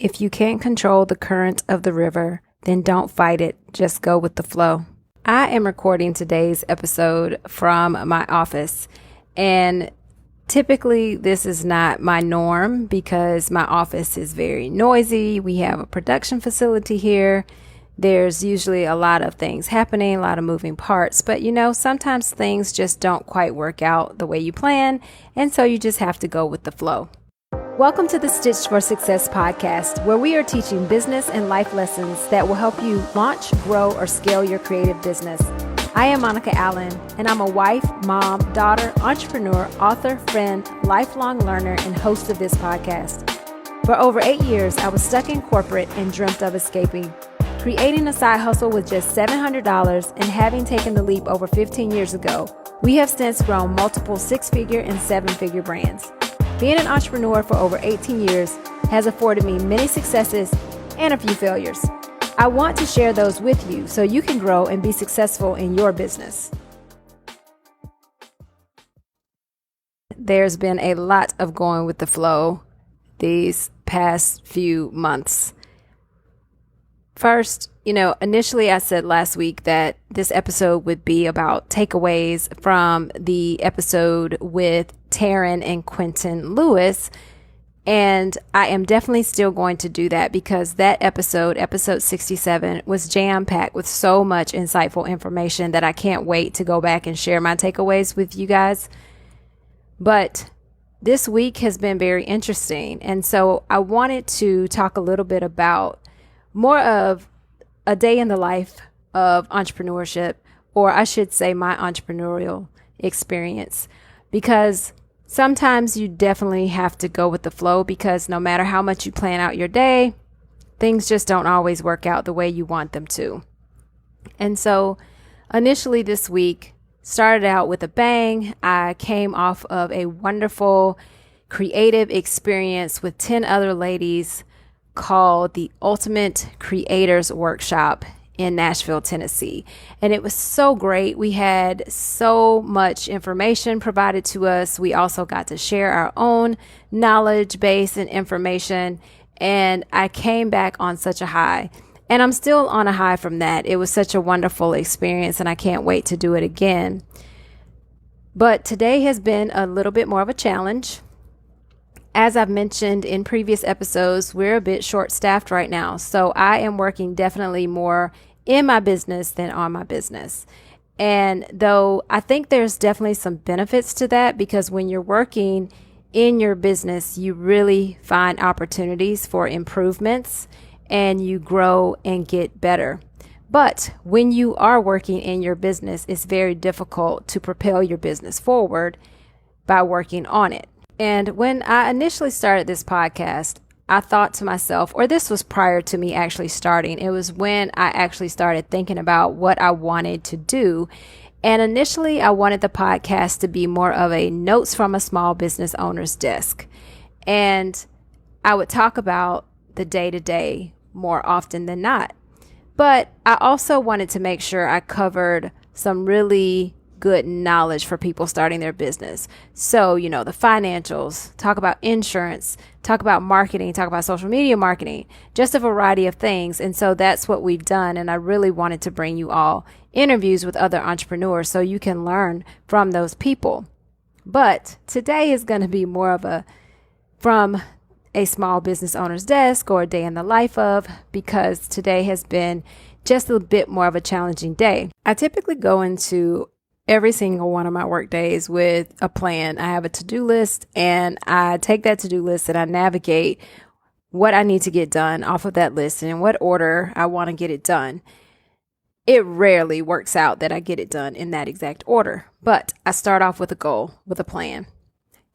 If you can't control the current of the river, then don't fight it. Just go with the flow. I am recording today's episode from my office, and typically this is not my norm because my office is very noisy. We have a production facility here. There's usually a lot of things happening, a lot of moving parts, but sometimes things just don't quite work out the way you plan, and so you just have to go with the flow. Welcome to the Stitched for Success podcast, where we are teaching business and life lessons that will help you launch, grow, or scale your creative business. I am Monica Allen, and I'm a wife, mom, daughter, entrepreneur, author, friend, lifelong learner, and host of this podcast. For over 8 years, I was stuck in corporate and dreamt of escaping. Creating a side hustle with just $700 and having taken the leap over 15 years ago, we have since grown multiple six-figure and seven-figure brands. Being an entrepreneur for over 18 years has afforded me many successes and a few failures. I want to share those with you so you can grow and be successful in your business. There's been a lot of going with the flow these past few months. First, initially I said last week that this episode would be about takeaways from the episode with Taryn and Quentin Lewis. And I am definitely still going to do that because that episode 67, was jam-packed with so much insightful information that I can't wait to go back and share my takeaways with you guys. But this week has been very interesting. And so I wanted to talk a little bit about more of a day in the life of entrepreneurship, or I should say my entrepreneurial experience, because sometimes you definitely have to go with the flow because no matter how much you plan out your day, things just don't always work out the way you want them to. And so initially this week started out with a bang. I came off of a wonderful creative experience with 10 other ladies called the Ultimate Creators Workshop in Nashville, Tennessee. And it was so great. We had so much information provided to us. We also got to share our own knowledge base and information. And I came back on such a high. And I'm still on a high from that. It was such a wonderful experience and I can't wait to do it again. But today has been a little bit more of a challenge. As I've mentioned in previous episodes, we're a bit short-staffed right now. So I am working definitely more in my business than on my business. And though I think there's definitely some benefits to that because when you're working in your business, you really find opportunities for improvements and you grow and get better. But when you are working in your business, it's very difficult to propel your business forward by working on it. And when I initially started this podcast, I thought to myself, or this was prior to me actually starting, it was when I actually started thinking about what I wanted to do. And initially, I wanted the podcast to be more of a notes from a small business owner's desk. And I would talk about the day-to-day more often than not. But I also wanted to make sure I covered some really good knowledge for people starting their business. So, the financials, talk about insurance, talk about marketing, talk about social media marketing, just a variety of things. And so that's what we've done. And I really wanted to bring you all interviews with other entrepreneurs so you can learn from those people. But today is going to be more of from a small business owner's desk or a day in the life of, because today has been just a bit more of a challenging day. I typically go into every single one of my work days with a plan. I have a to-do list and I take that to-do list and I navigate what I need to get done off of that list and in what order I want to get it done. It rarely works out that I get it done in that exact order, but I start off with a goal, with a plan.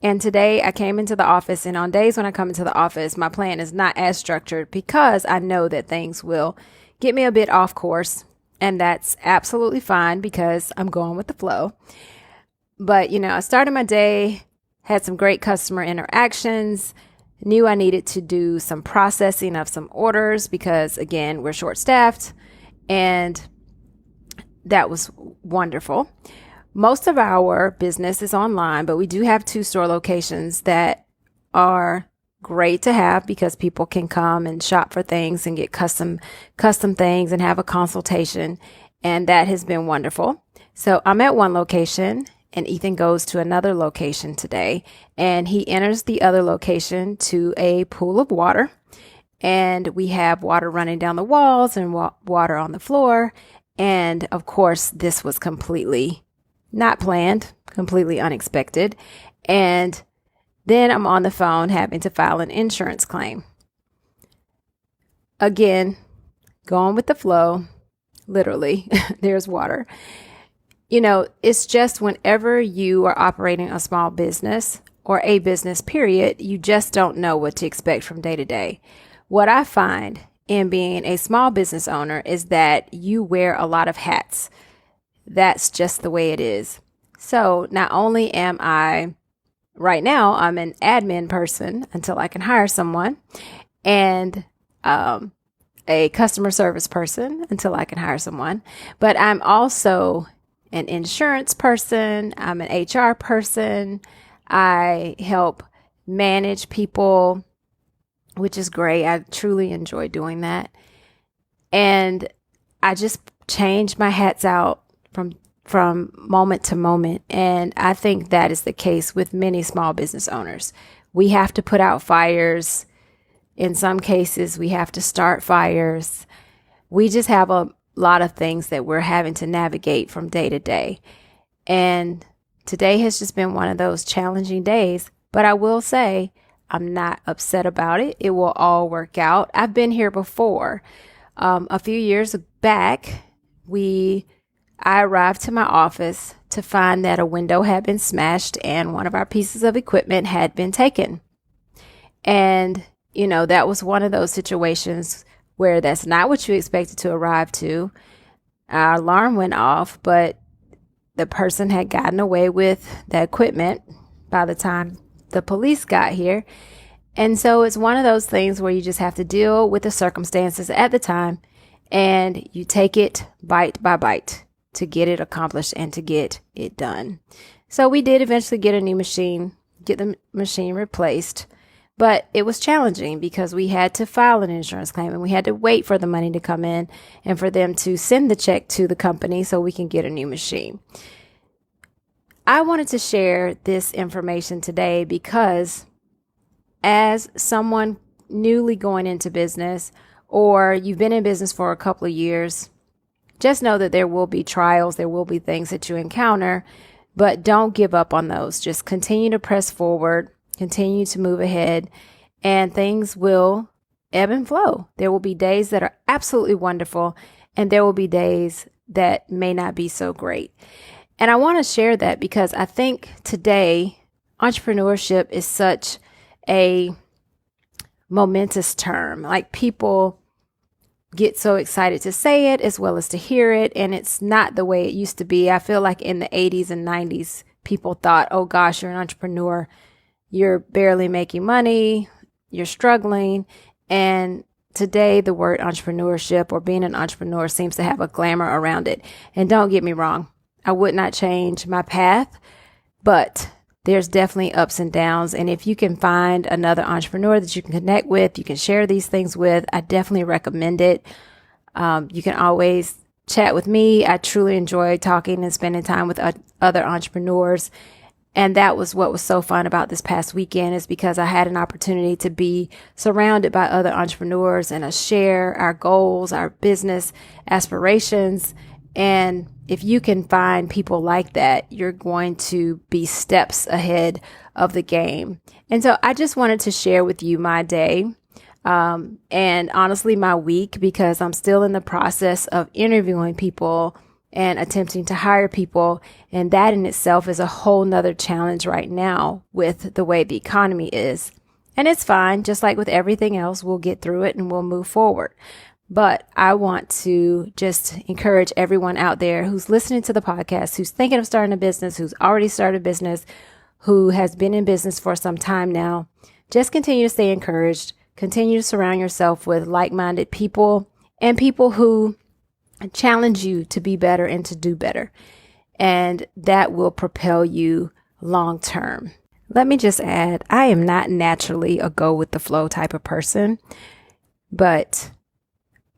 And today I came into the office, and on days when I come into the office, my plan is not as structured because I know that things will get me a bit off course. And that's absolutely fine because I'm going with the flow. But, I started my day, had some great customer interactions, knew I needed to do some processing of some orders because, again, we're short-staffed. And that was wonderful. Most of our business is online, but we do have 2 store locations that are great to have because people can come and shop for things and get custom things and have a consultation. And that has been wonderful. So I'm at one location and Ethan goes to another location today, and he enters the other location to a pool of water. And we have water running down the walls and water on the floor. And of course, this was completely not planned, completely unexpected. And then I'm on the phone having to file an insurance claim. Again, going with the flow, literally, there's water. It's just whenever you are operating a small business or a business period, you just don't know what to expect from day to day. What I find in being a small business owner is that you wear a lot of hats. That's just the way it is. So not only am I, right now, I'm an admin person until I can hire someone, and a customer service person until I can hire someone, but I'm also an insurance person. I'm an HR person. I help manage people, which is great. I truly enjoy doing that. And I just change my hats out from moment to moment. And I think that is the case with many small business owners. We have to put out fires. In some cases, we have to start fires. We just have a lot of things that we're having to navigate from day to day. And today has just been one of those challenging days. But I will say, I'm not upset about it. It will all work out. I've been here before. A few years back, I arrived to my office to find that a window had been smashed and one of our pieces of equipment had been taken. And, that was one of those situations where that's not what you expected to arrive to. Our alarm went off, but the person had gotten away with the equipment by the time the police got here. And so it's one of those things where you just have to deal with the circumstances at the time, and you take it bite by bite to get it accomplished and to get it done. So we did eventually get a new machine, get the machine replaced, but it was challenging because we had to file an insurance claim and we had to wait for the money to come in and for them to send the check to the company so we can get a new machine. I wanted to share this information today because as someone newly going into business, or you've been in business for a couple of years, just know that there will be trials, there will be things that you encounter, but don't give up on those. Just continue to press forward, continue to move ahead, and things will ebb and flow. There will be days that are absolutely wonderful, and there will be days that may not be so great. And I want to share that because I think today entrepreneurship is such a momentous term. Like, people get so excited to say it as well as to hear it, and it's not the way it used to be. I feel like in the 80s and 90s, people thought, oh gosh, you're an entrepreneur, you're barely making money, you're struggling. And today the word entrepreneurship or being an entrepreneur seems to have a glamour around it. And don't get me wrong, I would not change my path, but there's definitely ups and downs. And if you can find another entrepreneur that you can connect with, you can share these things with, I definitely recommend it. You can always chat with me. I truly enjoy talking and spending time with other entrepreneurs. And that was what was so fun about this past weekend, is because I had an opportunity to be surrounded by other entrepreneurs and us share our goals, our business aspirations. And if you can find people like that, you're going to be steps ahead of the game. And so I just wanted to share with you my day, and honestly my week, because I'm still in the process of interviewing people and attempting to hire people. And that in itself is a whole nother challenge right now with the way the economy is. And it's fine. Just like with everything else, we'll get through it and we'll move forward. But I want to just encourage everyone out there who's listening to the podcast, who's thinking of starting a business, who's already started a business, who has been in business for some time now. Just continue to stay encouraged. Continue to surround yourself with like-minded people and people who challenge you to be better and to do better. And that will propel you long term. Let me just add, I am not naturally a go with the flow type of person, but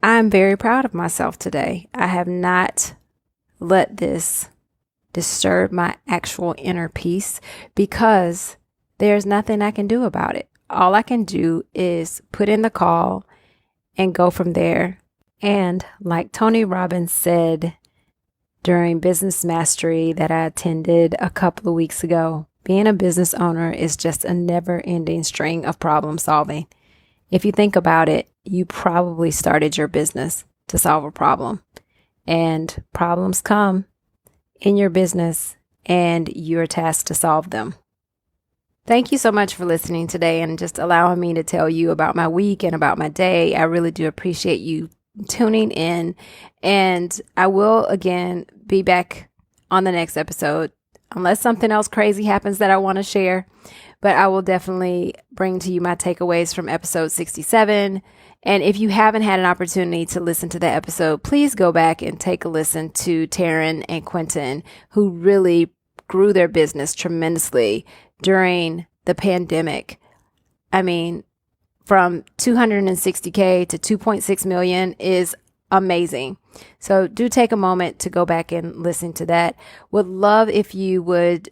I'm very proud of myself today. I have not let this disturb my actual inner peace because there's nothing I can do about it. All I can do is put in the call and go from there. And like Tony Robbins said during Business Mastery that I attended a couple of weeks ago, being a business owner is just a never-ending string of problem solving. If you think about it, you probably started your business to solve a problem. And problems come in your business and you're tasked to solve them. Thank you so much for listening today and just allowing me to tell you about my week and about my day. I really do appreciate you tuning in. And I will again be back on the next episode unless something else crazy happens that I want to share. But I will definitely bring to you my takeaways from episode 67. And if you haven't had an opportunity to listen to that episode, please go back and take a listen to Taryn and Quentin, who really grew their business tremendously during the pandemic. I mean, from 260K to 2.6 million is amazing. So do take a moment to go back and listen to that. Would love if you would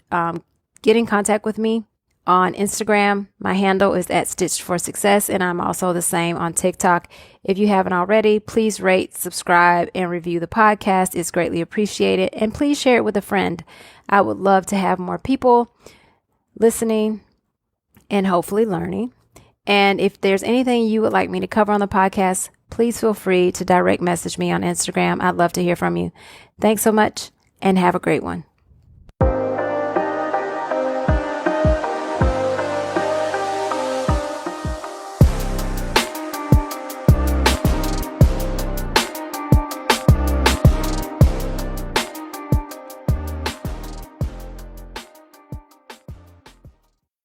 get in contact with me on Instagram. My handle is @StitchedForSuccess, and I'm also the same on TikTok. If you haven't already, please rate, subscribe, and review the podcast. It's greatly appreciated. And please share it with a friend. I would love to have more people listening and hopefully learning. And if there's anything you would like me to cover on the podcast, please feel free to direct message me on Instagram. I'd love to hear from you. Thanks so much and have a great one.